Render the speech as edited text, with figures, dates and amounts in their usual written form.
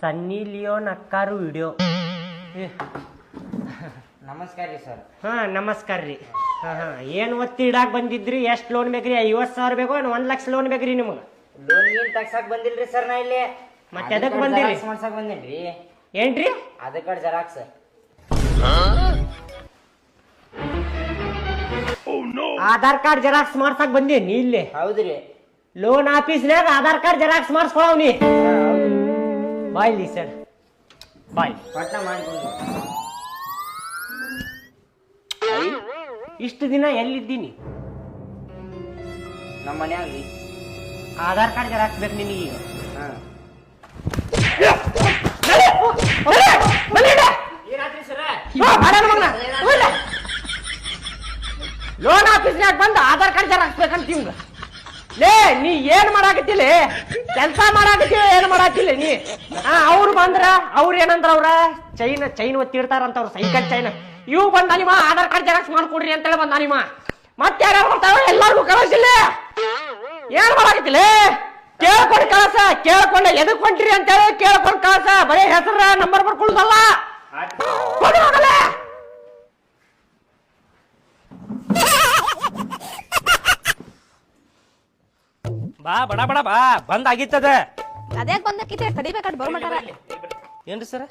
ಸನ್ನಿ Leone ಅಕ್ಕಾರು video. ನಮಸ್ಕಾರ ರೀ sir. ಹಾ ನಮಸ್ಕಾರ ರೀ. ಏನ್ ಒತ್ತಿ ಇಡಾಕ್ ಬಂದಿದ್ರಿ? ಎಷ್ಟು ಲೋನ್ ಬೇಕ್ರಿ? 50,000 ಬೇಕೋ ಏನು 1 ಲಕ್ಷ ಲೋನ್ ಬೇಕ್ರಿ ನಿಮಗೆ? ಲೋನ್ ಏನ್ ತಗ್ಸಾಕ್ ಬಂದಿಲ್ರಿ ಸರ್ ನಾ ಇಲ್ಲಿ. ಮತ್ತೆ ಎದಕ್ ಬಂದಿರಿ? ಮಾಡ್ಸಕ್ ಬಂದೇನ್ರಿ. ಏನ್ರಿ? Aadhaar card xerox. Aadhaar card xerox ಮಾಡ್ಸಕ್ ಬಂದೀನಿ ಇಲ್ಲಿ. ಹೌದ್ರಿ. ಲೋನ್ ಆಫೀಸ್ನಾಗ ಆಧಾರ್ ಕಾರ್ಡ್ ಜೆರಾಕ್ಸ್ ಮಾಡಿಸ್ಕೊಳವ್ನಿ. ಬಾಯ್ಲಿ ಸರ್ ಬಾಯ್. ಪಟ್ನ ಮಾಡ್ಕೊಂಡು ಇಷ್ಟು ದಿನ ಎಲ್ಲಿದ್ದೀನಿ? ನಮ್ಮ ಮನ್ಯಾಗ. ಆಧಾರ್ ಕಾರ್ಡ್ ಜೆರಾಕ್ಸ್ ಬೇಕು ನಿನಗೆ ಈಗ. ಲೋನ್ ಆಫೀಸ್ನಾಗ ಬಂದು ಆಧಾರ್ ಕಾರ್ಡ್ ಜೆರಾಕ್ಸ್ ಬೇಕಂತ ನಿಮ್ಗ. ಲೇ ನೀ ಏನ್ ಮಾಡಾಕತ್ತಿಲ್ಲ? ಕೆಲಸ ಮಾಡಾಕತ್ತೀವ ಏನ್ ಮಾಡಾತಿಲ್ಲ ನೀ? ಅವ್ರು ಬಂದ್ರ ಅವ್ರ ಏನಂದ್ರ ಅವ್ರ ಚೈನ್ ಒತ್ತಿರ್ತಾರಂತ ಅವ್ರ ಸೈಕಲ್ ಚೈನ್. ಇವು ಬಂದ ನಿಮ್ಮ ಆಧಾರ್ ಕಾರ್ಡ್ ಜೆರಾಕ್ಸ್ ಮಾಡ್ಕೊಡ್ರಿ ಅಂತೇಳಿ ಬಂದ ನಿಮ್ಮ. ಮತ್ತೆ ಯಾರು ಬರ್ತಾವ? ಎಲ್ಲಾರ್ಗು ಕಳಿಸಿಲ್ಲ. ಏನ್ ಮಾಡಾಕತ್ತಿಲ್ಲ? ಕೇಳ್ಕೊಂಡು ಕಳಸ. ಕೇಳ್ಕೊಂಡೆ ಎದಕ್ ಹೊಂಟ್ರಿ ಅಂತೇಳಿ ಕೇಳ್ಕೊಂಡು ಕಳಸ. ಬರೀ ಹೆಸರ ನಂಬರ್ ಬರ್ಕೊಳ್ಳೋದಲ್ಲ. ಬಾ ಬಡ ಬಡ ಬಾ ಬಂದ್ ಆಗಿತ್ತದ. ಅದ್ಯಾಕ್ ಬಂದಕ್ಕಿತೆ ತಡಿಬೇಕಾದ್ ಬರ್ಮಟಾರ. ಏನ್ರಿ ಸರ್?